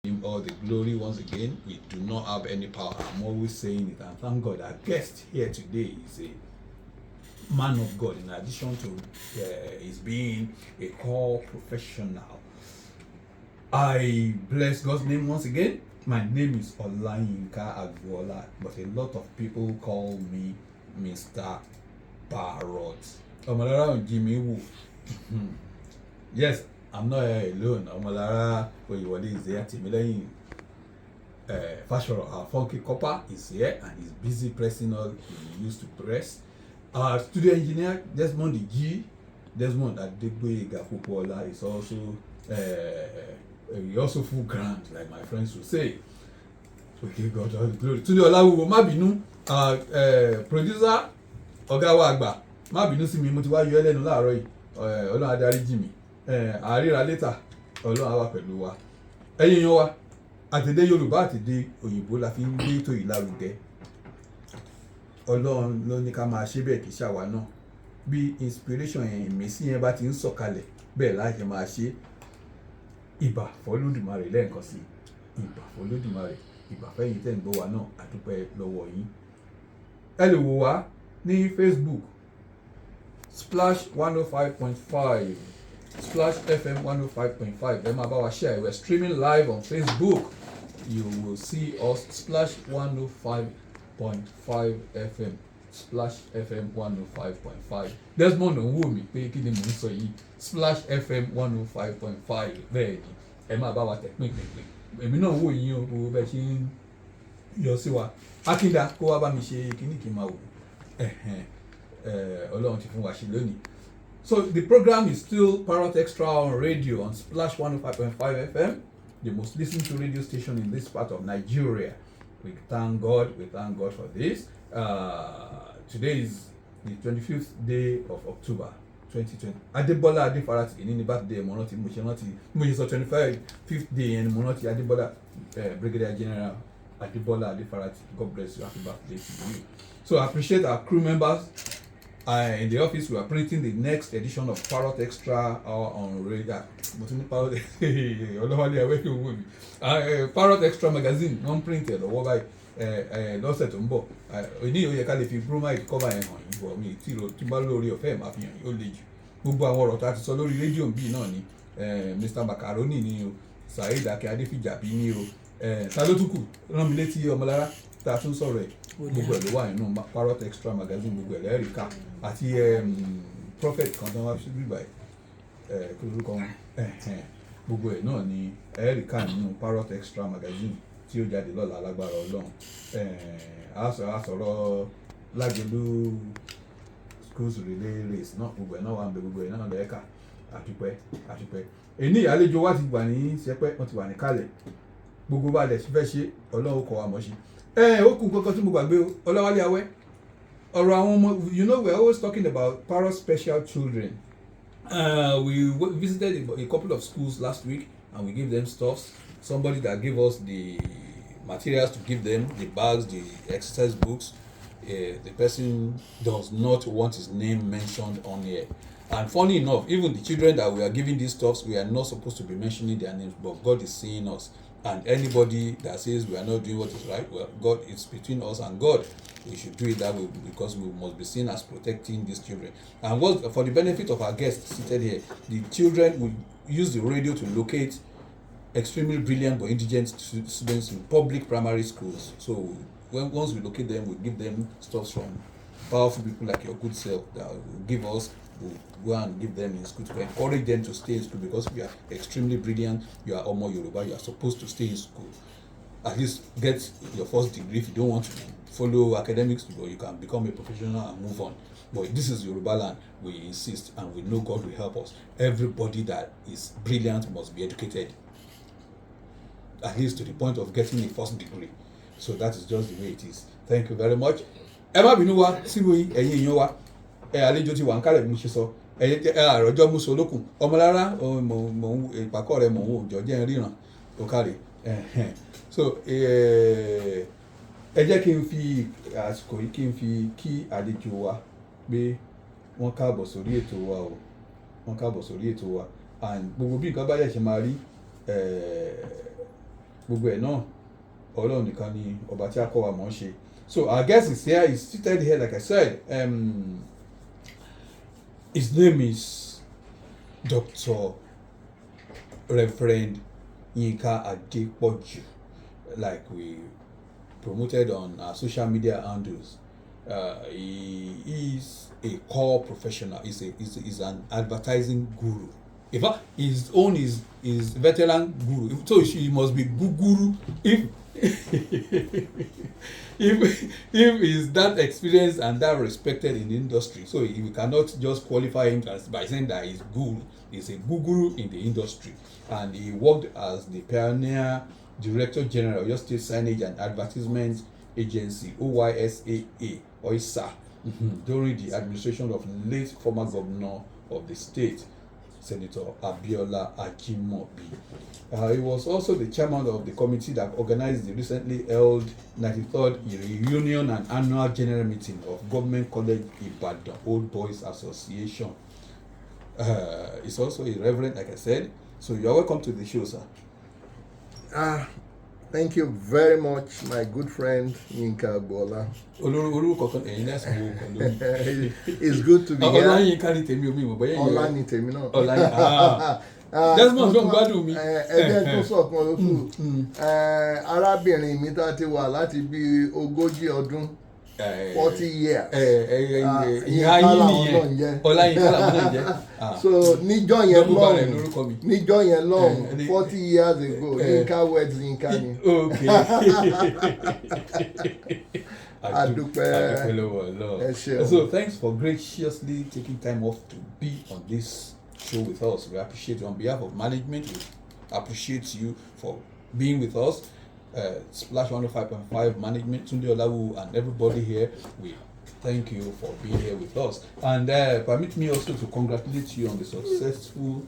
Him all the glory once again. We do not have any power. I'm always saying it, and thank God our guest here today is a man of God. In addition to his being a core professional, I bless God's name once again. My name is Yinka Adepoju, but a lot of people call me Mr. Parrot. Omolara Jimmy Woo. Yes, I'm not here alone. Omolara Oyewole is here. Timileyin Fashoro, our funky copper, is here and he's busy pressing all he used to press. Our studio engineer Desmond Adepoju Popola is also he also full ground, like my friends would say. Okay, God all the glory. Tunde Olawo má bínú, producer ọ̀gá wa àgbà má bínú sí mi, mo ti wá yọ ẹlẹ́nu láàárọ̀ yìí. Ọlọ́run adarí jì mí. Àríra létà Ọlọ́run á wà pẹ̀lú wa. Ẹ̀yin yan wa, àtẹ̀dé Yorùbá àtẹ̀dé òyìnbó la fi ń gbé ètò yìí lárugẹ. Ọlọ́run ló ní ká máa ṣe bẹ́ẹ̀ kì í ṣàwa náà. Bí inspiration yẹn, ìmísí yẹn bá ti ń sọ̀kalẹ̀ bẹ́ẹ̀ láti máa ṣe. Ìbà f'Olódùmarè lẹ́ẹ̀kan sí. Ìbà f'Olódùmarè. Ìbà fẹ́yìn tẹ́ ń gbọ́ wa náà, a dúpẹ́ lọ́wọ́ yín. Ẹ lè wò wá ní Facebook Splash 105.5 Splash FM 105.5. Ẹ máa bá wa share. We're streaming live on Facebook. You will see us Splash 105.5 FM Splash FM 105.5. Desmond ń wò mí pé kí ni mò ń sọ yìí. Splash FM 105.5 bẹ́ẹ̀ ni ẹ máa bá wa tẹ̀ pínpín. Èmi náà wò yín o, gbogbo bẹ́ẹ̀ ṣe ń yọ sí wa. Akíndá kó wá bá mi ṣe kíní kí n máa wò. Ọlọ́run ti fún wa ṣe lónìí. So the program is still Parrot Extra on radio on Splash 105.5 FM, the most listened to radio station in this part of Nigeria. We thank God for this. Today is the 25th day of October 2020. Adebola Adefarati ní birthday mo rántí mo ṣe sọ 25th day and mo rántí Adebola Brigadier General Adebola Adefarati. God bless you. Happy birthday to you. So I appreciate our crew members. In the office, we are printing the next edition of Parrot Extra on radio. Parrot Extra magazine, one printed or what lọ́sẹ̀ tó ń bọ̀. Ní ó yẹ ká lè fi bromide cover ẹ̀ hàn yín bọ̀ mi tí bá lórí ọ̀fẹ́ máa fi hàn yín ó le jù. Gbogbo àwọn ọ̀rọ̀ tá a ti sọ lórí rédíò bíi náà ni Mr. Macaroni ni o, Saheed Adéfìjàbí ni o, ta ló tún kù rán mi létí Ọmọlára tá a tún sọ̀rọ̀ ẹ̀. Gbogbo ẹ̀ ló wà nínú Parrot Extra magazine, gbogbo ẹ̀ lẹ́rìí ká àti prophet kan tó wá sí bíbá ẹ̀ kí lórúkọ wọn gbogbo ẹ̀ náà ni ẹ̀rìí ká nínú Parrot Extra magazine tí ó jáde lọ́la alágbára Ọlọ́run. Àsọ̀rọ̀ Lágelú schools relay race náà gbogbo ẹ̀ náà wà ń bẹ, gbogbo ẹ̀ náà lẹ́ẹ̀ka àtúpẹ́. Èní àlejò wa ti wà ní sẹpẹ́, wọ́n ti wà ní kálẹ̀. Gbogbo bá dẹ̀ fẹ́ ṣe Ọlọ́run kọ́ wa mọ̀ ṣe. Ó kù kankan tí mo gbàgbé o, Ọláwálé Awẹ́. Ọ̀rọ̀ àwọn ọmọ, you know, we're always talking about Parrot special children. We visited a couple of schools last week and we gave them stuffs. Somebody that gave us the materials to give them, the bags, the exercise books. The person does not want his name mentioned on here. And funny enough, even the children that we are giving these stuffs, we are not supposed to be mentioning their names, but God is seeing us. And anybody that says we are not doing what is right, well, God is between us and God. We should do it that way because we must be seen as protecting these children. And what, for the benefit of our guests seated here, the children will use the radio to locate extremely brilliant but indigent students in public primary schools. So once we locate them, we give them stuff from powerful people like your good self that will give us. We'll go and give them in school to encourage them to stay in school because we are extremely brilliant. You are Omo Yoruba. You are supposed to stay in school. At least get your first degree. If you don't want to follow academics, you can become a professional and move on. But this is Yoruba land. We insist and we know God will help us. Everybody that is brilliant must be educated, at least to the point of getting a first degree. So that is just the way it is. Thank you very much. Ẹ má bínú wa síwò ẹ̀yin èèyàn wa. Àlejò ti wà ń kálẹ̀ bí mo ṣe sọ. Àròjọ́ mú solókùn. Ọmọlára ìpàkọ́ rẹ̀ mò ń wò jọ jẹ́ ríran ó kárẹ̀. So ẹ jẹ́ kí n fi àsìkò yìí kí n fi kí àlejò wa pé wọ́n káàbọ̀ sórí ètò wa o. Wọ́n káàbọ̀ sórí ètò wa. And gbogbo bí nǹkan bá yẹ̀ ṣe máa rí gbogbo ẹ̀ náà Ọlọ́run nìkan ni ọba tí a kọ́ wa mọ̀ ṣe. So our guest is here, he's seated here like I said. His name is Dr. Reverend Yinka Adepoju, like we promoted on our social media handles. He is a core professional. He's an advertising guru. In fact, his own is veteran guru. So he must be guru if if he's that experienced and that respected in the industry. So we cannot just qualify him by saying that he's guru. He's a guru in the industry, and he worked as the pioneer Director General of your State Signage and Advertisement Agency OYSAA during the administration of late former governor of the state, Senator Abiola Ajimobi. He was also the chairman of the committee that organized the recently held 93rd reunion and annual general meeting of Government College Ibadan Old Boys Association. He's also a reverend, like I said. So you are welcome to the show, sir. Thank you very much, my good friend Yinka Adepoju. It's good to be here. Ọlá ni tèmi náà. Desmond ló ń gbádùn mi. Ẹgbẹ́ tó sọ̀kan lóṣù. Arábìnrin mi tá ti wà láti bí 40 ọdún. 40 years. Ìyá yín nìyẹn. Ọlá Yinka làwọn náà jẹ́. So níjọ́ yẹn lọ́hùn 40 years ago Yinka weds Yinka ni. So thanks for graciously taking time off to be on this show with us. We appreciate you on behalf of management. We appreciate you for being with us. Splash 105.5 management, Tunde Olawu, and everybody here, we thank you for being here with us. And permit me also to congratulate you on the successful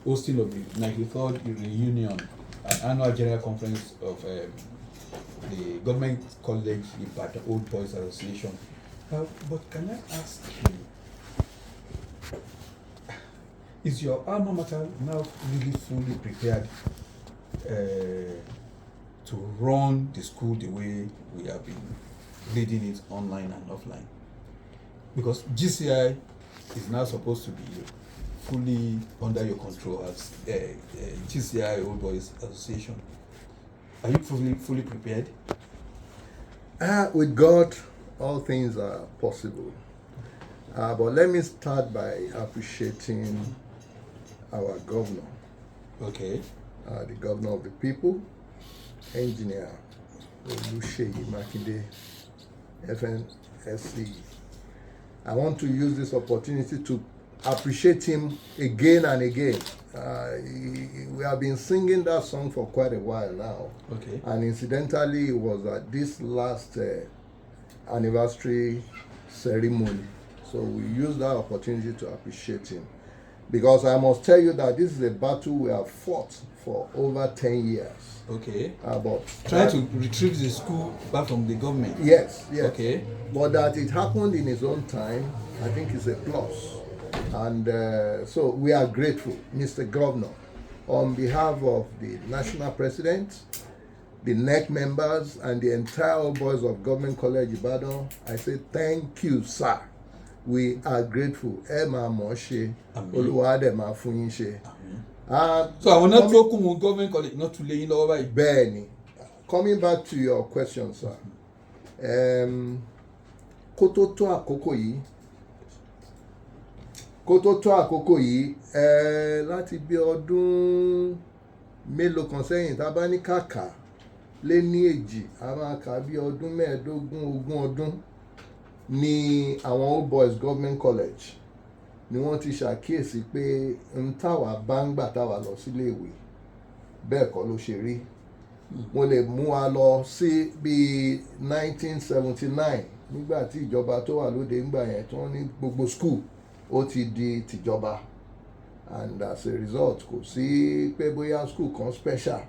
hosting of the 93rd reunion and annual general conference of the Government College Ibadan Old Boys Association. But can I ask you, is your alma mater now really fully prepared to run the school the way we have been leading it online and offline? Because GCI is now supposed to be fully under your control as GCI Old Boys Association. Are you fully prepared? With God, all things are possible. But let me start by appreciating our governor. Okay. The governor of the people, Engineer Oluseyi Makinde, FNSC. I want to use this opportunity to appreciate him again and again. We have been singing that song for quite a while now. Okay. And incidentally, it was at this last anniversary ceremony. So we used that opportunity to appreciate him. Because I must tell you that this is a battle we have fought for over 10 years. Okay. But trying to retrieve the school back from the government. Yes. Okay. But that it happened in his own time, I think is a plus. And so we are grateful, Mr. Governor, on behalf of the National President, the NEC members, and the entire Old Boys of Government College Ibadan. I say thank you, sir. We are grateful. So I will not talk about government college, not to lay in over. Benny, coming back to your question, sir. Kó tó tó àkókò yìí, láti bí ọdún mélòó kan sẹ́yìn tá bá ní kàkà lé ní èjì, a máa kà bí ọdún 15-20 ọdún ní àwọn Old Boys Government College ni wọ́n ti ṣàkíyèsí pé ń táwa bá ń gbà táwa lọ sílé ìwé bẹ́ẹ̀ kọ́ ló ṣe rí. Mo lè mú wa lọ sí bí 1979 nígbà tí ìjọba tó wà lóde ńgbà yẹn tí wọ́n ní gbogbo school ó ti di tìjọba, and as a result kò sí pé bóyá school kan special.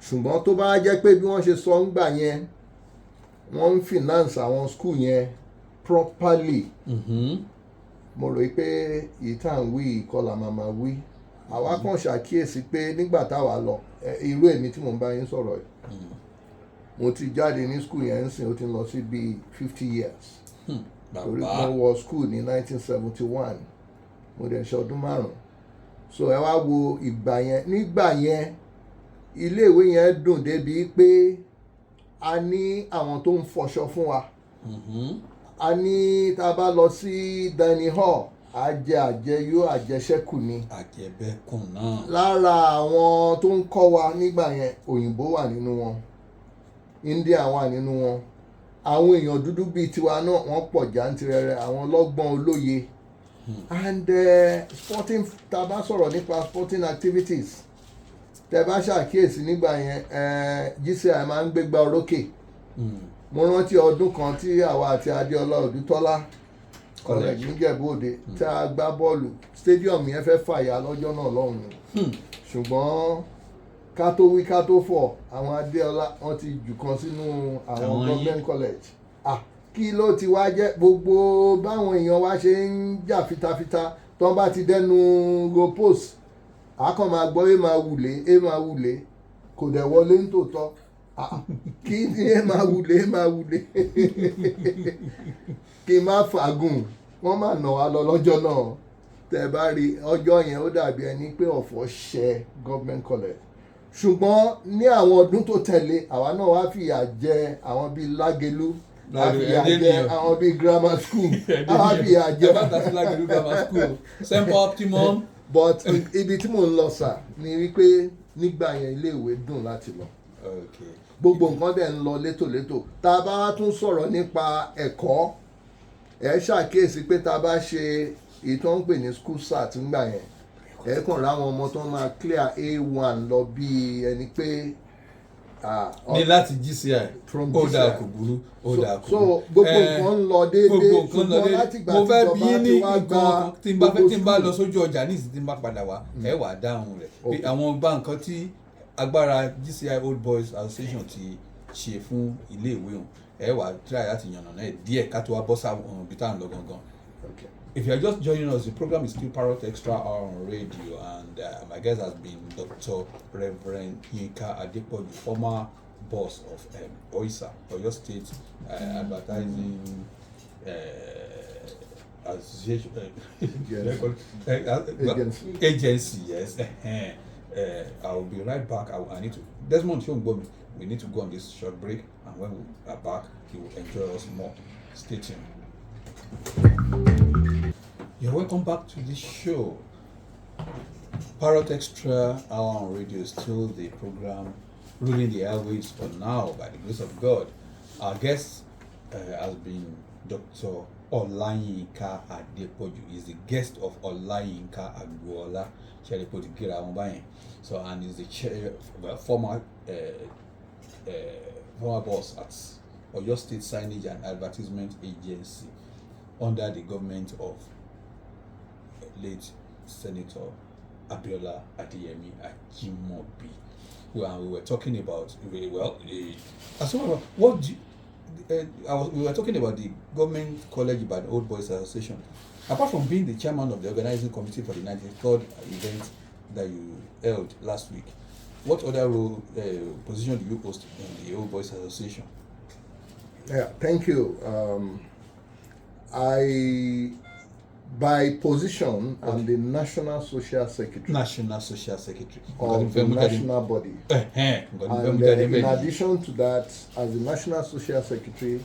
Ṣùgbọ́n tó bá jẹ́ pé bí wọ́n ṣe sọ ńgbà yẹn wọ́n ń finance àwọn school yẹn properly, mo rò pé ìtàn wí ìkọlà màmá wí àwa kàn ṣàkíyèsí pé nígbà táwa lọ irú èmi tí mò ń bá yín sọ̀rọ̀ yìí mo ti jáde ní school yẹn ń sìn ó ti lọ sí bíi 50 years torí mo wọ school ní 1971 mo dẹ̀ ṣe ọdún 5 so ẹ wá wo ìgbà yẹn nígbà yẹn iléèwé yẹn dùn débi pé a ní àwọn tó ń fọṣọ fún wa a ní tá a bá lọ sí dining hall àjẹyó àjẹṣẹ́kù ni àjẹbẹ́kùn náà. lára àwọn tó ń kọ́ wa nígbà yẹn òyìnbó wà nínú wọn India wà nínú wọn àwọn èèyàn dúdú bíi tiwa náà wọ́n pọ̀ jàǹtìrẹrẹ àwọn ọlọ́gbọ́n olóye and sporting tá a bá sọ̀rọ̀ nípa sporting activities tẹ́ bá ṣàkíyèsí nígbà yẹn GCI máa ń gbégbá orókè mo rántí ọdún kan tí àwa àti Adéọlá Odútọ́lá college níjẹ̀bú Òde tí a gbá bọ́ọ̀lù stadium yẹn fẹ́ fàyà lọ́jọ́ náà lọ́hùn-ún ṣùgbọ́n ká tó wí ká tó fọ̀ àwọn Adéọlá wọ́n ti jù kan sínú àwọn government college kí ló ti wá jẹ́ gbogbo báwọn èèyàn wá ṣe ń jà fitafita tó ń bá ti dẹnu go post àkàn máa gbọ́ ẹ máa wulẹ̀ kò dẹ̀ wọlé ní tòótọ́ kí ni ẹ máa wulẹ̀ kí n má fàgùn wọ́n máa nà wá lọ lọ́jọ́ náà tẹ́ bá rí ọjọ́ yẹn ó dàbí ẹni pé ọ̀fọ̀ ṣẹ government college ṣùgbọ́n ní àwọn ọdún tó tẹ̀lé àwa náà wá fìyà jẹ àwọn bíi Lágelú àfìyà jẹ àwọn bíi grammar school àfìyà jẹ Lágelú grammar school Semper Optimum. but ibi tí mò ń lọ sà ni wípé nígbà yẹn iléèwé dùn láti lọ gbogbo nǹkan dẹ̀ ń lọ létòlétò tá a bá tún sọ̀rọ̀ nípa ẹ̀kọ́ ẹ ṣàkíyèsí pé tá a bá ṣe ìtọ́ ń pè ní school sat ńgbà yẹn ẹ kàn ráwọn ọmọ tó máa clear A1 lọ bí ẹni pé ní láti GCI ó dáa kò burú ó dáa kò burú so gbogbo nǹkan ń lọ déédéé ṣùgbọ́n láti gbà tí ìjọba ti wá gba tí n bá lọ sójú ọjà ní ìsìn tí n bá padà wá ẹ wà dáhùn rẹ̀ pé àwọn bá nǹkan tí agbára GCI Old Boys Association ti ṣe fún ilé ìwé hàn ẹ wà try láti yànnà náà díẹ̀ ká tó wá bọ́ sáwọn ibi tá à ń lọ gangan. If you are just joining us, the program is still Parrot Extra Hour on radio, and my guest has been Dr. Reverend Yinka Adepoju, former boss of OYSAA, Oyo State Advertising Association agency. Yes. I will be right back. I need to. Desmond Shongbomi, we need to go on this short break, and when we are back, you will enjoy us more. Stay tuned. You're welcome back to the show. Parrot Extra Hour on radio is still the program ruling the airwaves for now by the grace of God. Our guest has been Dr. Yinka Adepoju. He's the guest of Yinka Agboola. So, and he's the chair, former boss at Oyo State Signage and Advertisement Agency under the government of late Senator Abiola Adeyemi Ajimobi. Well, we were talking about we were talking about the government college by the Old Boys Association. Apart from being the chairman of the organizing committee for the 93rd event that you held last week, what other role position do you host in the Old Boys Association? Yeah, thank you. By position, I'm the National Social Secretary. National Social Secretary of the national body. And in addition to that, as the National Social Secretary,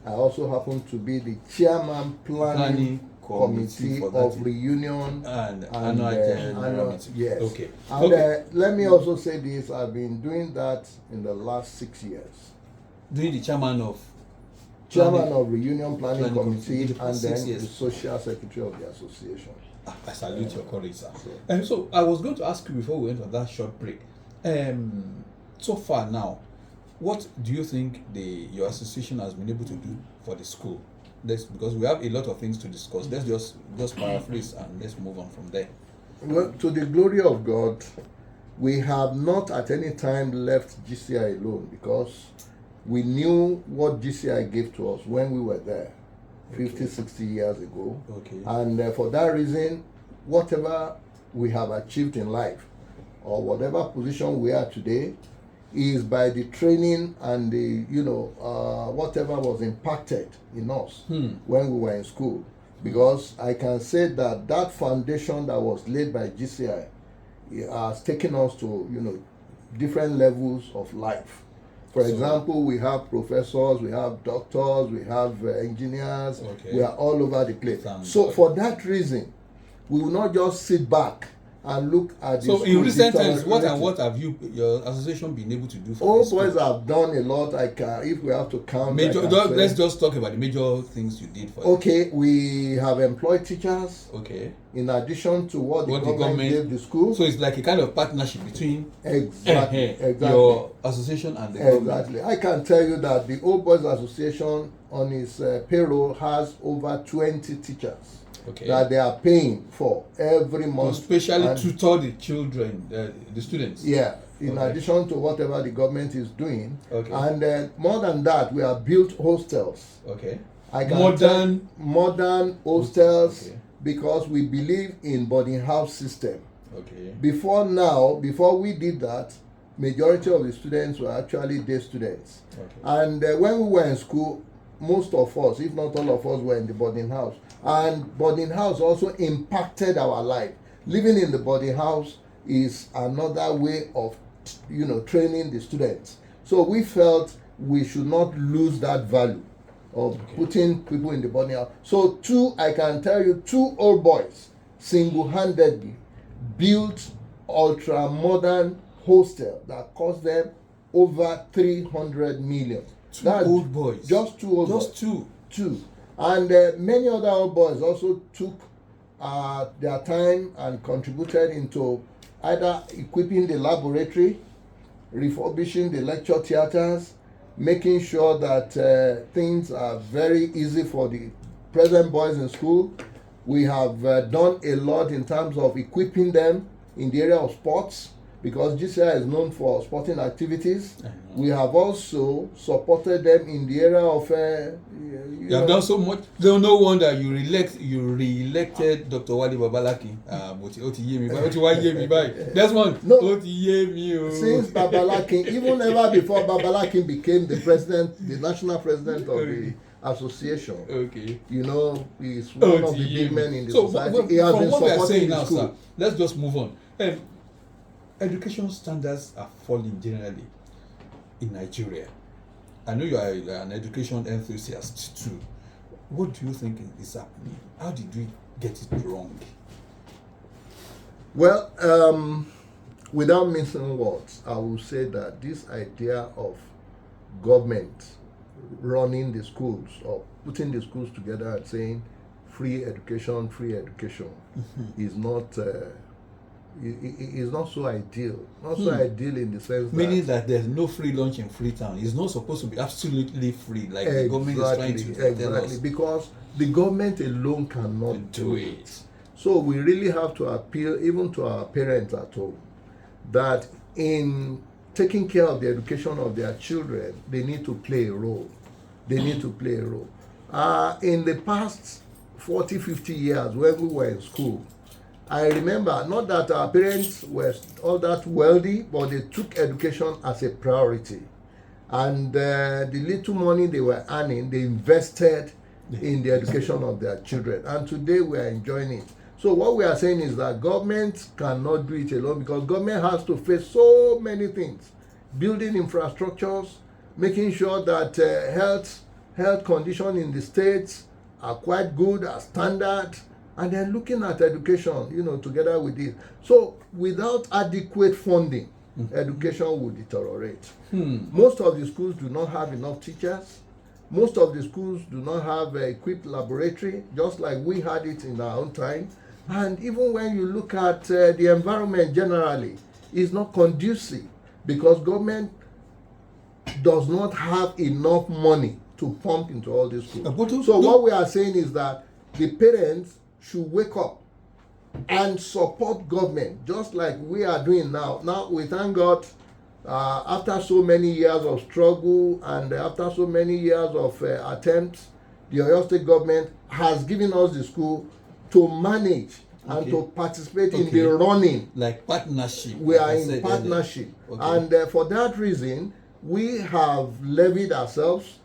I also happen to be the Chairman Planning Committee of Reunion and Annual Meeting. Yes. Okay. And let me also say this: I've been doing that in the last 6 years. Doing the chairman of Reunion Planning Committee and then the Social Secretary of the Association. I salute your courage, sir. And so I was going to ask you before we went on that short break. So far now, what do you think your association has been able to do for the school? Because we have a lot of things to discuss. Let's just paraphrase and let's move on from there. Well, to the glory of God, we have not at any time left GCI alone because we knew what GCI gave to us when we were there 50, 60 years ago. Okay. And for that reason, whatever we have achieved in life, or whatever position we are today, is by the training and the whatever was impacted in us when we were in school. Because I can say that that foundation that was laid by GCI has taken us to different levels of life. For example, we have professors, we have doctors, we have engineers. We are all over the place. So for that reason, we will not just sit back and look at the So in recent times, what have your association been able to do for All boys have done a lot. If we have to count, let's just talk about the major things you did for Okay, we have employed teachers. Okay. In addition to what the government gave the school. So it's like a kind of partnership between exactly your association and the government. Exactly. I can tell you that the Old Boys Association on its payroll has over 20 teachers. Okay. That they are paying for every month. To specially tutor the children, the students. Yeah, in addition to whatever the government is doing. Okay. And more than that, we have built hostels. Okay. Modern hostels, because we believe in boarding house system. Okay. Before we did that, majority of the students were actually day students. Okay. And when we were in school, most of us, if not all of us, were in the boarding house. And boarding house also impacted our life. Living in the boarding house is another way of training the students. So we felt we should not lose that value of putting people in the boarding house. So I can tell you, 2 old boys single-handedly built ultra-modern hostel that cost them over 300 million. Old boys. Just 2 old boys. Just 2. 2. And many other old boys also took their time and contributed into either equipping the laboratory, refurbishing the lecture theaters, making sure that things are very easy for the present boys in school. We have done a lot in terms of equipping them in the area of sports, because GCI is known for sporting activities. We have also supported them in the area of you have done so much. No wonder you re-elected Dr. Wale Babalaki. That's one. No. Since Babalaki, even ever before Babalaki became the national president of the association. Okay. He's one of the big men in the society. He has from been what we are saying supporting the now, school. sir, let's just move on. Education standards are falling generally in Nigeria. I know you are an education enthusiast too. What do you think is happening? How did we get it wrong? Well, without missing words, I will say that this idea of government running the schools or putting the schools together and saying free education is not is not so ideal. Not so ideal in the sense meaning that there's no free lunch in Freetown. It's not supposed to be absolutely free like the government is trying to tell us. Because the government alone cannot do it. So we really have to appeal even to our parents at home that in taking care of the education of their children, they need to play a role. In the past 40, 50 years when we were in school, I remember not that our parents were all that wealthy, but they took education as a priority. And the little money they were earning, they invested in the education of their children. And today we are enjoying it. So what we are saying is that government cannot do it alone, because government has to face so many things. Building infrastructures, making sure that health conditions in the states are quite good, are standard, and then looking at education, together with it. So without adequate funding, education will deteriorate. Most of the schools do not have enough teachers. Most of the schools do not have equipped laboratory, just like we had it in our own time. And even when you look at the environment generally, it's not conducive, because government does not have enough money to pump into all these schools. So what we are saying is that the parents should wake up and support government, just like we are doing now. Now, we thank God, after so many years of struggle and after so many years of attempts, the Oyo State government has given us the school to manage and to participate in Okay. the running. Like partnership. We like are I in said partnership. earlier. Okay. And for that reason, we have levied ourselves,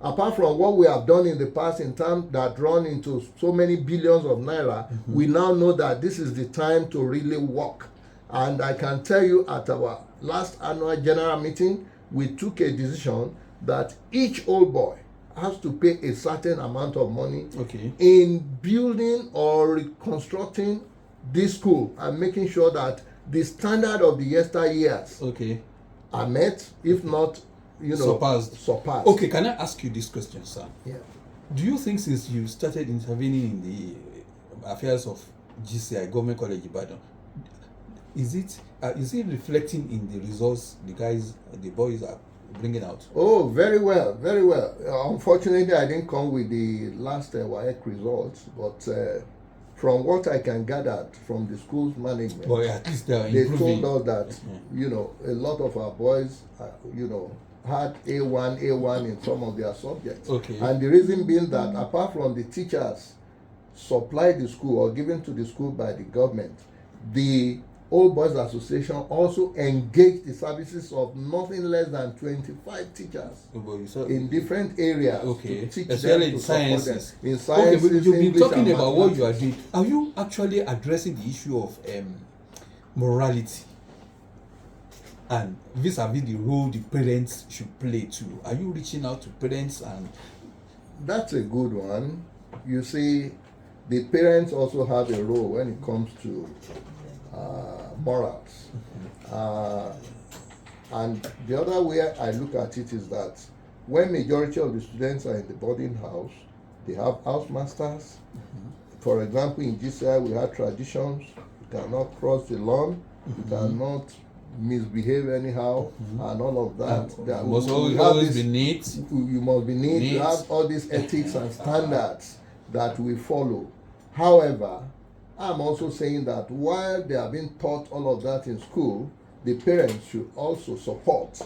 apart from what we have done in the past in terms that run into so many billions of naira, we now know that this is the time to really work. And I can tell you, at our last annual general meeting, we took a decision that each old boy has to pay a certain amount of money Okay. in building or reconstructing this school and making sure that the standard of the yesteryears Okay. are met, if not, surpassed. Okay, can I ask you this question, sir? Yeah. Do you think since you started intervening in the affairs of GCI, Government College Ibadan, is it reflecting in the results the boys are bringing out? Oh, very well, very well. Unfortunately, I didn't come with the last WAEC results, but from what I can gather from the school's management, But at least they are they improving. told us that a lot of our boys, had A1 in some of their subjects. Okay. And the reason being that apart from the teachers supplied the school or given to the school by the government, the Old Boys Association also engaged the services of nothing less than 25 teachers in different areas Okay. to teach Especially them, in to support them. sciences. In sciences, Okay, but you've been English, talking and about what you are mathematics. doing. Are you actually addressing the issue of morality and vis-a-vis the role the parents should play too? Are you reaching out to parents and? That's a good one. You see, the parents also have a role when it comes to morals. And the other way I look at it is that when majority of the students are in the boarding house, they have house masters. For example, in GCI we have traditions. You cannot cross the lawn. You cannot misbehave anyhow, and all of that. You must always be neat. You must be neat. You have all these ethics and standards that we follow. However, I'm also saying that while they are being taught all of that in school, the parents should also support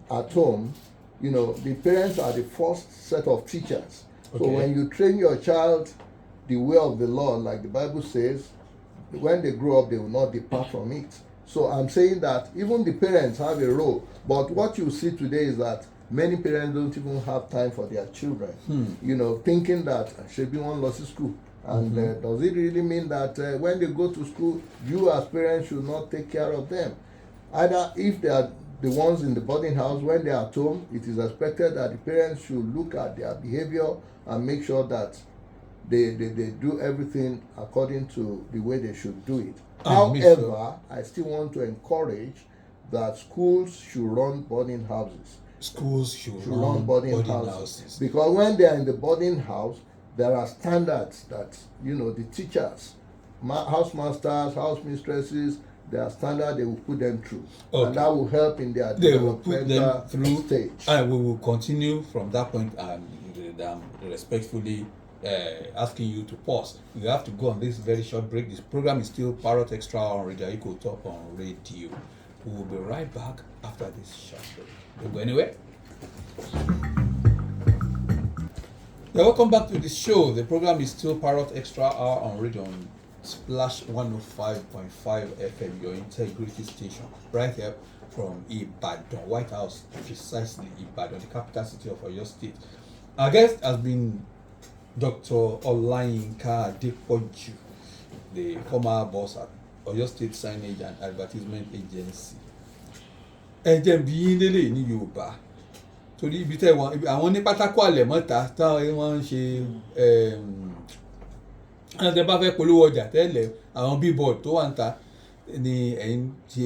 at home. The parents are the first set of teachers. So when you train your child the way of the Lord, like the Bible says, when they grow up, they will not depart from it. So I'm saying that even the parents have a role. But what you see today is that many parents don't even have time for their children. Thinking that should be one lost school. And does it really mean that when they go to school, you as parents should not take care of them? Either if they are the ones in the boarding house, when they are at home, it is expected that the parents should look at their behavior and make sure that they do everything according to the way they should do it. However, I still want to encourage that schools should run boarding houses. Schools should run boarding houses. Because when they are in the boarding house, there are standards that, the teachers, house masters, house mistresses, there are standards they will put them through. Okay. And that will help in their They will put them through stage. And we will continue from that point, and respectfully asking you to pause. You have to go on this very short break. This program is still Parrot Extra on Radio Eco Top on Radio. We will be right back after this short break. Don't go anywhere. Yeah, welcome back to the show. The program is still Parrot Extra Hour on Radio on Splash 105.5 FM, your integrity station, right here from Ibadan, White House, precisely Ibadan, the capital city of Oyo State. Our guest has been Dr. Yinka Adepoju, the former boss at Oyo State Signage and Advertisement Agency. Ẹ̀jẹ̀ bí yín lélẹ̀ ní Yorùbá torí ibi tẹ́ wọn àwọn ní pátákó àlẹ̀ mọ́ta táwọn wọ́n ń ṣe àwọn tẹ́ bá fẹ́ polówó ọjà tẹ́lẹ̀ àwọn billboard tó wà ń ta ni ẹ̀yin ṣe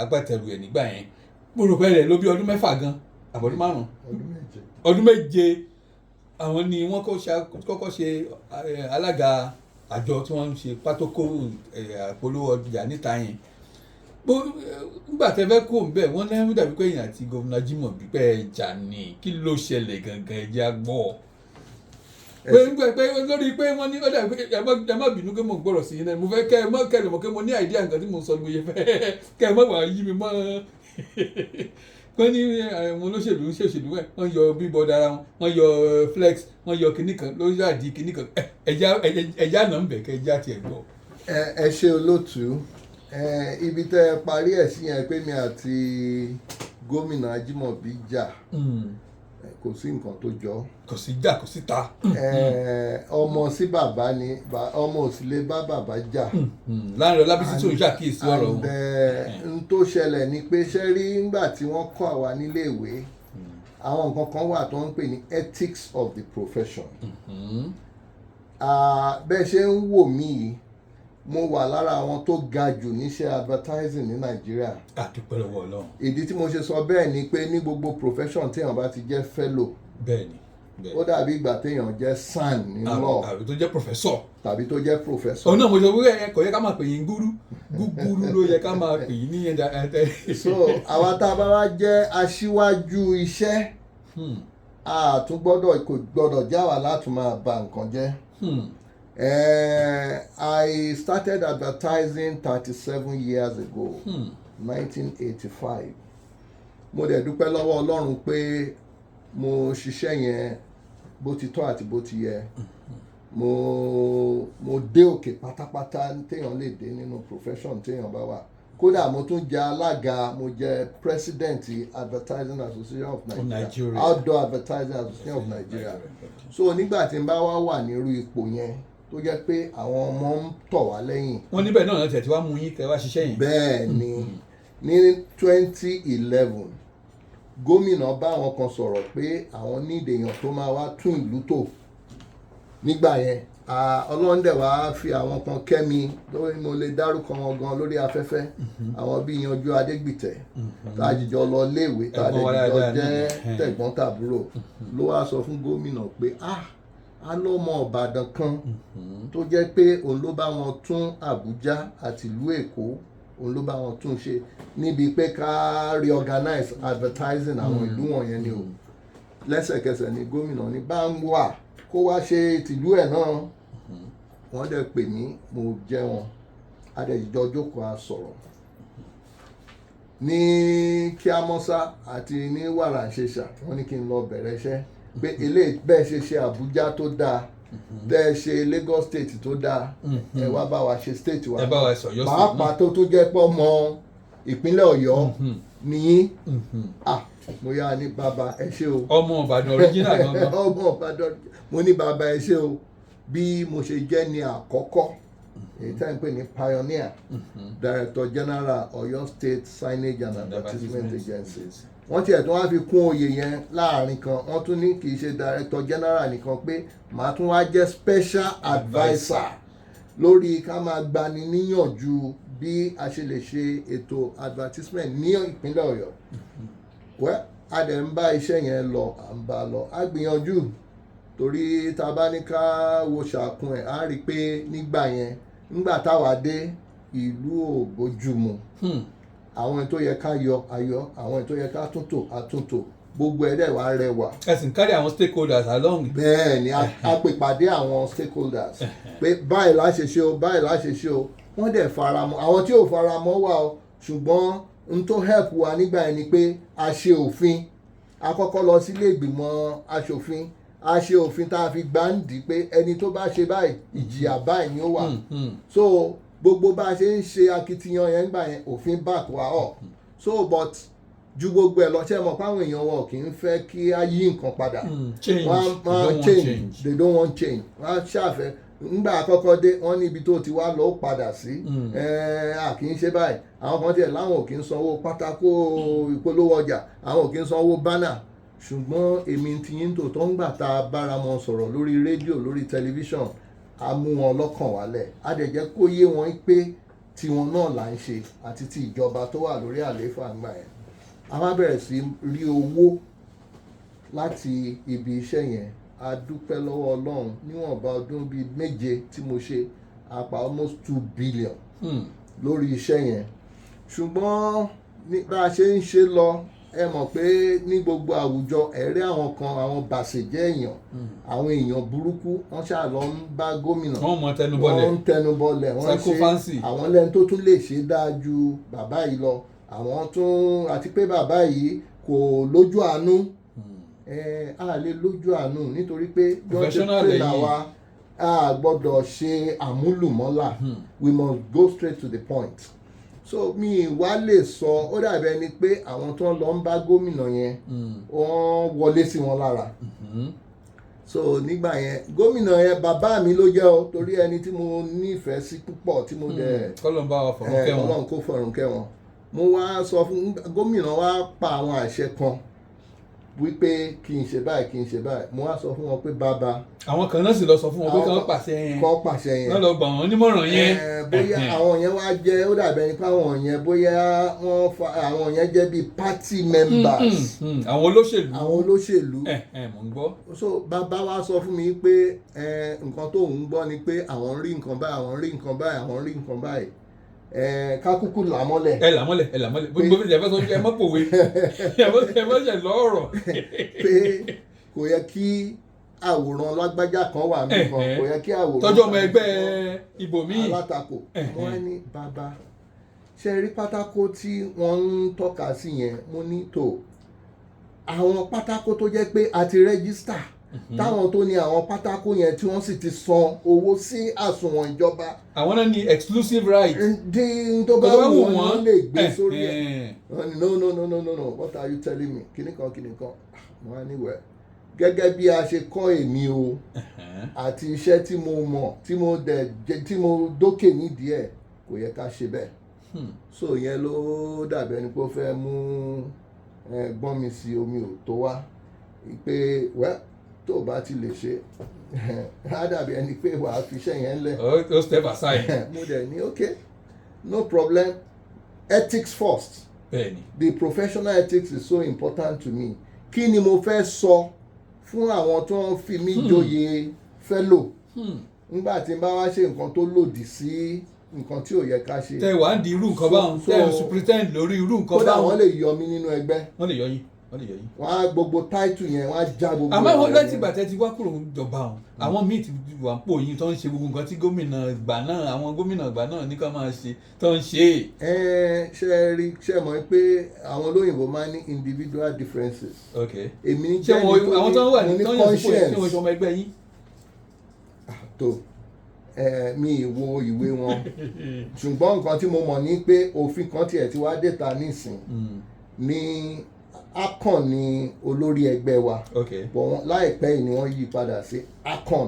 agbátẹrù ẹ̀ nígbà yẹn gbòòrò rẹ̀ ló bí ọdún mẹ́fà gan àbọ̀dún márùn-ún ọdún méje àwọn ni wọ́n kọ́kọ́ ṣe alága àjọ tí wọ́n ń ṣe pátákó polówó ọjà níta yẹn nígbà tẹ́ fẹ́ kó bẹ́ẹ̀ wọ́n lẹ́yìn dàbí pé èèyàn àti gómìnà Jimoh bípẹ́ ẹja ni kí ló ṣẹlẹ̀ gangan ẹja gbọ́ pé lórí pé wọ́n ní ọ̀dà pé ẹ má bínú pé mo gbọ́rọ̀ sí yín náà mo fẹ́ kẹ́ ẹ mọ́ kẹ́lẹ̀ mọ́ pé mo ní àìdíà nǹkan tí mo sọ ní mo yẹ fẹ́ kẹ́ ẹ má wàá yí mi mọ́ kọ́ ní àwọn olóṣèlú ń ṣèṣèlú ẹ̀ wọ́n yọ bíbọ dára wọn wọ́n yọ flex wọ́n yọ kinní kan lórí àdí kinní kan ẹja náà ń bẹ̀ kẹ́ ẹja tiẹ̀ gbọ́. ẹ ṣe olóòtú ibi tẹ́ ẹ parí ẹ̀ sí yẹn pé mi àti gómìnà Ajímọ̀bí jà kò sí nǹkan tó jọ. kò sí jà kò sí ta. ọmọ sí bàbá ni ọmọ ò sì lè bá bàbá jà. láàrin Ọlábísí tó ń ṣàkíyèsí ọ̀rọ̀ wọn. n tó ṣẹlẹ̀ ni pé ṣé rí nígbà tí wọ́n kọ́ àwa níléèwé àwọn nǹkan kan wà tó ń pè ní ethics of the profession. Bẹ́ẹ̀ ṣe ń wò mí yìí mo wà lára àwọn tó ga jù níṣẹ́ advertising ní Nàìjíríà. àdúpẹ́ lọ́wọ́ Ọlọ́run. ìdí tí mo ṣe sọ bẹ́ẹ̀ ni pé ní gbogbo profession téèyàn bá ti jẹ́ fellow. bẹ́ẹ̀ni. ó dàbí ìgbà téèyàn jẹ́ san ní law. àbí tó jẹ́ professor. tàbí tó jẹ́ professor. òun náà mo sọ pé kò yẹ ká máa pè yín gúrú ló yẹ ká máa pè yín ní ẹ̀dá. so àwa tá a bá wá jẹ́ aṣíwájú iṣẹ́ kò gbọ́dọ̀ já wa láti máa ba nǹkan jẹ́. I started advertising 37 years ago, 1985. Mo dẹ̀ dúpẹ́ lọ́wọ́ Ọlọ́run pé mo ṣiṣẹ́ yẹn bó ti tọ́ àti bó ti yẹ. Mo dé òkè pátápátá téèyàn lè dé nínú profession téèyàn bá wà. Kódà mo tún jẹ́ alága, mo jẹ́ president Advertising Association of Nigeria, Outdoor Advertising Association of Nigeria. So nígbà tí n bá wà nírú ipò yẹn tó jẹ́ pé àwọn ọmọ ń tọ̀ wá lẹ́yìn. wọ́n níbẹ̀ náà tẹ̀ tí wàá mú yín kẹ́ wá ṣiṣẹ́ yẹn. bẹ́ẹ̀ ni ní 2011 gómìnà bá àwọn kan sọ̀rọ̀ pé àwọn ní èèyàn tó máa wá tún ìlú tò. nígbà yẹn Ọlọ́run dẹ̀ wá fi àwọn kan kẹ́mi lórí mo lè dárúkọ wọn gan lórí afẹ́fẹ́ àwọn bíi Yanjú Adégbìtẹ́ tá a jìjọ lọ léèwé tá a jìjọ jẹ́ tẹ̀gbọ́n tàbúrò ló wá sọ fún gómìnà pé a ló mọ Ìbàdàn kan tó jẹ́ pé òun ló bá wọn tún Àbújá àti ìlú Èkó òun ló bá wọn tún ṣe níbi pé ká reorganize advertising àwọn ìlú wọ̀nyẹn ni o. lẹ́sẹ̀kẹsẹ̀ ni gómìnà ní bá ń wà kó wá ṣe tìlú ẹ̀ náà. wọ́n dẹ̀ pè mí mo jẹ́ wọn adẹ̀jọ́ jókòó a sọ̀rọ̀ ní Kíámọ́sá àti ní Wàràǹṣeṣà wọ́n ní kí n lọ bẹ̀rẹ̀ iṣẹ́ pé eléyìí bẹ́ẹ̀ ṣe Àbújá tó dáa bẹ́ẹ̀ ṣe Lagos state tó dáa ẹ wá bá wa ṣe state wa pàápàá tó tún jẹ́ pọ́ mọ́ ìpínlẹ̀ Ọ̀yọ́ nìyí. mo yá ní bàbá ẹ ṣé o. ọmọ Ìbàdàn original gangan. ọmọ Ìbàdàn mo ní bàbá ẹ ṣé o bí mo ṣe jẹ́ ní àkọ́kọ́ èyí tá à ń pè ní pioneer director general Ọ̀yọ́ state signage and advertisement agency. wọ́n tiẹ̀ tún wá fi kún oyè yẹn láàrin kan wọ́n tún ní kì í ṣe director general nìkan pé màá tún wá jẹ́ special adviser lórí ká máa gbani níyànjú bí a ṣe lè ṣe ètò advertisement ní ìpínlẹ̀ Ọ̀yọ́. a dẹ̀ ń bá iṣẹ́ yẹn lọ à ń bá lọ a gbìyànjú torí tá a bá ní ká wo ṣàkun ẹ̀ á rí i pé nígbà yẹn nígbà táwa dé ìlú ò bójúmu àwọn tó yẹ ká yọ ayọ̀ àwọn tó yẹ ká túntò àtúntò gbogbo ẹ̀dẹ̀ wá rẹwà. ẹ sì ń kárí àwọn stakeholders along. bẹ́ẹ̀ ni a pè pàdé àwọn stakeholders pé báyìí la ṣe ṣe o báyìí la ṣe ṣe o wọ́n dẹ̀ faramọ́ àwọn tí ò faramọ́ wà o ṣùgbọ́n n tó help wa nígbà yẹn ni pé a ṣe òfin a kọ́kọ́ lọ sílé ìgbìmọ̀ aṣòfin a ṣe òfin tá a fi gbáǹdì pé ẹni tó bá ṣe báyìí ìjìyà báyìí ni ó wà. so gbogbo bá a ṣe ń ṣe akitiyan yẹn gbà yẹn òfin back wa up. so but ju gbogbo ẹ̀ lọ ṣe mọ̀ páwọn èèyàn wọn kì í fẹ́ kí a yí nǹkan padà. wọ́n change they don't want change. wọ́n ṣàfẹ́ nígbà àkọ́kọ́ dé wọ́n ní ibi tó ti wá lọ padà sí. a kì í ṣe báyìí àwọn kan tiẹ̀ láwọn ò kì í sanwó pátákó ìpolówó ọjà àwọn ò kì í sanwó bánà ṣùgbọ́n èmi ti yín tó tó ń gbà tá a bára wọn sọ̀rọ̀ lórí rédíò lórí tẹlifíṣàn a mú wọn lọ́kàn wálẹ̀ a dẹ̀ jẹ́ kó yé wọn pé tiwọn náà là ń ṣe àti ti ìjọba tó wà lórí àlééfà ńgbà yẹn a wá bẹ̀rẹ̀ sí rí owó láti ibi iṣẹ́ yẹn a dúpẹ́ lọ́wọ́ Ọlọ́run níwọ̀nba ọdún bíi 7 tí mo ṣe a pa almost 2 billion lórí iṣẹ́ yẹn ṣùgbọ́n bá a ṣe ń ṣe lọ ẹ mọ̀ pé ní gbogbo àwùjọ ẹ̀rí àwọn kan àwọn bàṣẹ̀jẹ́ èèyàn àwọn èèyàn burúkú wọ́n ṣáà lọ ń bá gómìnà wọ́n ń tẹnubọlẹ̀ wọ́n ṣe àwọn lẹ́nu tó tún lè ṣe dáa ju bàbá yìí lọ àwọn tún àti pé bàbá yìí kò lójú àánú a lè lójú àánú nítorí pé bí wọ́n ṣe pè láwa a gbọ́dọ̀ ṣe àmúlùmọ́là we must go straight to the point so mi wá lè sọ ó dàbí ẹni pé àwọn tó ń lọ ń bá gómìnà yẹn wọ́n wọlé sí wọn lára so nígbà yẹn gómìnà yẹn bàbá mi ló jẹ́ o torí ẹni tí mo nífẹ̀ẹ́ sí púpọ̀ tí mo dẹ̀ kọ́lọ́n bá wa fọ̀rùn kẹ́ wọn Ọlọ́run kó fọ̀rùn kẹ́ wọn mo wá sọ fún gómìnà wa pa àwọn àṣẹ kan wípé kí n ṣe báyìí mo wá sọ fún wọn pé bàbá àwọn kan náà sì lọ sọ fún wọn pé kí wọ́n pàṣẹ yẹn wọ́n lọ gbà wọ́n nímọ̀ràn yẹn bóyá àwọn yẹn wá jẹ́ ó dàbí ẹni pé àwọn yẹn bóyá àwọn yẹn jẹ́ bíi party members àwọn olóṣèlú mo ń gbọ́. so bàbá wa sọ fún mi pé nǹkan tó ń gbọ́ ni pé àwọn rí nǹkan báyìí kákúkú làmọ́lẹ̀. ẹ làmọ́lẹ̀ gbogbo bí ìjàmbá sọ ẹ mọ́ pòwe ẹ mọ́ ṣe lọ́rọ̀. pé kò yẹ kí àwòrán lágbájá kan wà nìkan kò yẹ kí àwòrán. tọ́jú ọmọ ẹgbẹ́ ibòmíì. alátakò wọ́n ní bàbá ṣe rí pátákó tí wọ́n ń tọ́ka sí yẹn mo ní tó àwọn pátákó tó jẹ́ pé a ti rẹ́gísítà táwọn tó ní àwọn pátákó yẹn tí wọ́n sì ti san owó sí àsùnwọ̀n ìjọba. àwọn náà ní exclusive right. dín tó bá wù wọ́n lè gbé sórí ẹ̀. no what are you telling me kìnìkan wọ́n á níwẹ̀ gẹ́gẹ́ bí a ṣe kọ́ èmi o àti iṣẹ́ tí mo mọ̀ tí mo dókè nídìí ẹ̀ kò yẹ ká ṣe bẹ́ẹ̀. so yẹn ló dàbí ẹni pé ó fẹ́ mú gbọ́n mi sí omi ò tó wá pé tó bá ti lè ṣe á dàbí ẹni pé wàá fi iṣẹ́ yẹn lẹ̀. ó step aside. mo dẹ̀ ní okay no problem ethics first. bẹ́ẹ̀ni. the professional ethics is so important to me. kí ni mo fẹ́ sọ fún àwọn tó ń fi mí joyè fellow nígbà tí n bá wá ṣe nǹkan tó lòdì sí nǹkan tí ò yẹ ká ṣe. tẹ wàá di irú nǹkan báwọn tẹ superintend lórí irú nǹkan báwọn. kódà wọ́n lè yọ mí nínú ẹgbẹ́. wọ́n lè yọ yín. wọ́n á gbogbo táìtù yẹn wọ́n á já gbogbo. àmọ́ àwọn láti ìgbà tẹ́ ti wá kúrò jọba ọ̀hún àwọn míì ti wà pò yín tó ń ṣe gbogbo nǹkan tí gómìnà ìgbà náà àwọn gómìnà ìgbà náà ní ká máa ṣe tó ń ṣe. ṣe mọ̀ pé àwọn olóyìnbó máa ní individual differences. ok èmi jẹ́ nítorí àwọn tó ń wà ní conscience. ṣé wọ́n ṣe ọmọ ẹgbẹ́ yín. tó mi ìwo ìwé wọn ṣùgbọ́n nǹkan tí mo mọ̀ ní pé òfin kan tiẹ̀ ti wá déta nísìn ní akon ni olórí ẹgbẹ́ wa but láìpẹ́ yìí ni wọ́n yí padà sí akon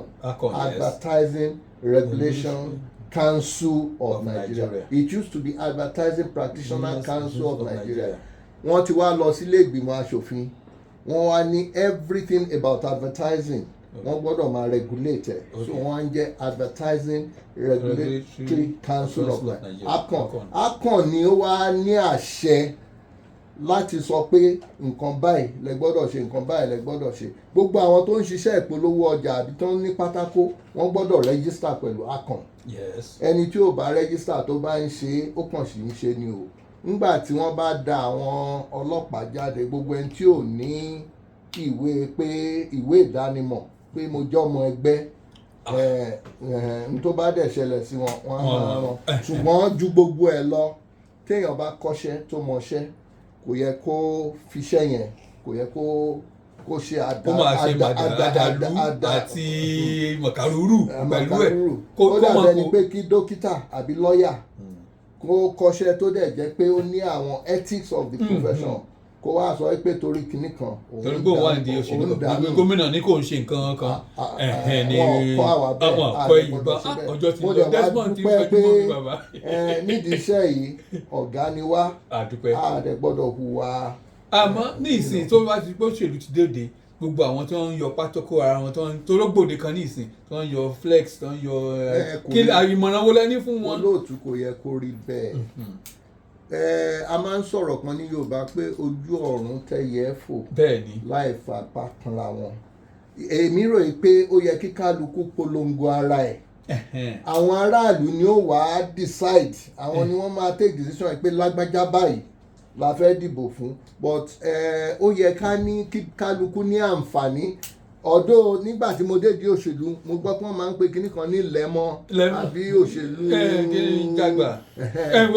advertising regulation council of Nigeria. It used to be advertising practitioner council of Nigeria. wọ́n ti wá lọ sílé ìgbìmọ̀ asòfin wọ́n wá ní everything about advertising wọ́n gbọ́dọ̀ máa regulate ẹ̀ so wọ́n ń jẹ́ advertising regulatory council of Nigeria akon ni ó wá ní àṣẹ láti sọ pé nǹkan báyìí lẹ gbọ́dọ̀ ṣe nǹkan báyìí lẹ gbọ́dọ̀ ṣe gbogbo àwọn tó ń ṣiṣẹ́ ìpolówó ọjà àbí tó ń ní pátákó wọ́n gbọ́dọ̀ rẹ́gísítà pẹ̀lú akon ẹni tí ò bá rẹ́gísítà tó bá ń ṣe ó kàn sí ń ṣe ni o nígbà tí wọ́n bá da àwọn ọlọ́pàá jáde gbogbo ẹni tí ò ní ìwé ìdánimọ̀ pé mo jẹ́ ọmọ ẹgbẹ́ tó bá dẹ̀ ṣẹlẹ̀ sí wọn wọ́n á rán ṣùgbọ́n ju gbogbo ẹ̀ lọ téèyàn bá kọ́ṣẹ́ tó mọṣẹ́ kò yẹ kó fiṣẹ́ yẹn kò yẹ kó ṣe àdàlú àti mọ̀kàrúrù pẹ̀lú ẹ̀ ó dàbẹ̀ ni pé kí dókítà àbí lọ́ọ̀yà kó kọ́ṣẹ́ tó dẹ̀ jẹ́ pé ó ní àwọn ethics of the profession kó wá sọ pé torí kinní kan torí pé wà ní òṣèlú gbogbo gómìnà ní kò ń ṣe nǹkan kan ni àwọn àkọ ìgbà ọjọ́ ti lọ Desmond ti fẹ́ kí wọ́n fi bàbá. nídìí iṣẹ́ yìí ọ̀gá ni wá àdẹ gbọ́dọ̀ hùwà. àmọ́ ní ìsìn tó bá ti gbọ́ òṣèlú ti dòde gbogbo àwọn tó ń yọ pátákó ara wọn tó lógbòde kan ní ìsìn tó ń yọ flex tó ń yọ kí ìmọ̀ràn wo lẹ́ni fún wọn. olóòtú kò yẹ kó rí bẹ́ẹ̀. A máa ń sọ̀rọ̀ kan ní Yorùbá pé ojú ọ̀run tẹ̀yẹ fò láì fapá kanra wọn èmi rò pé ó yẹ kí kálukú polongo ara ẹ̀ àwọn aráàlú ni ó wàá decide àwọn ni wọ́n máa take decision pé lágbájá báyìí la fẹ́ dìbò fún but ó yẹ ká ní kí kálukú ní àǹfààní ọ̀dọ̀ nígbà tí mo dé di òṣèlú mo gbọ́ pé wọ́n máa ń pe kinní kan ní lẹ́mọ́ àbí òṣèlú jàgbà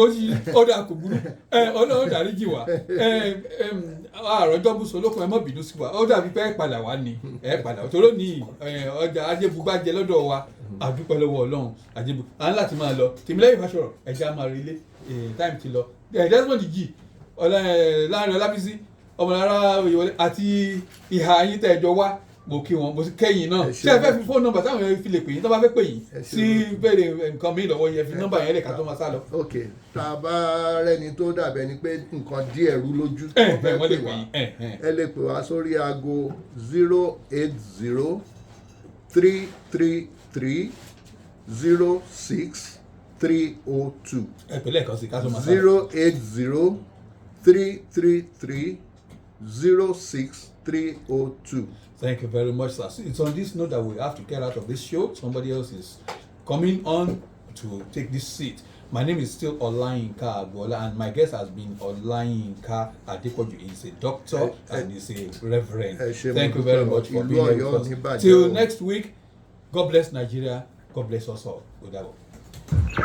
ó sì ọ̀dà kò burú ọlọ́run dáríjì wá àròjọ́ bùsọ̀ olókùn ẹ má bínú sí wa ó dàbí pé ẹ padà wá ní ẹ padà torí ní ọjà ajébùgbàjẹ lọ́dọ̀ wa àdúpẹ́ lọ́wọ́ ọlọ́run àjẹbù à ń láti máa lọ Tèmílẹ́yìn Fáṣọ̀rọ̀ ẹ̀jẹ̀ á máa relé time ti lọ Desmond G láàrin Ọlábísí ọmọlára Oyèwọlé àti ìhà yín tẹ́ ẹjọ́ wá mo kí wọn mo sì kẹ́yìn náà ṣé ẹ fẹ́ fi fóònù nọ́mbà táwọn èèyàn fi lè pè yín tó bá fẹ́ pè yín sí béèrè nǹkan mi lọ́wọ́ yẹn fi nọ́mbà yẹn lè ká tó máa sá lọ. ok tá a bá rẹni tó dàbẹ̀ ni pé nǹkan díẹ̀ rú lójú tó fẹ́ pè wá ẹ lè pè wá sórí aago 080-333-06302. ẹ pè lẹ́ẹ̀kan sí ká tó máa sá lọ. 080-333-06302. Thank you very much, sir. It's on this note that we have to get out of this show. Somebody else is coming on to take this seat. My name is still Yinka Adepoju, and my guest has been Yinka Adepoju. He's a doctor and he's a reverend. Thank you very much for being here with us. Till next week, God bless Nigeria. God bless us all.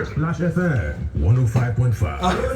Splash FM 105.5.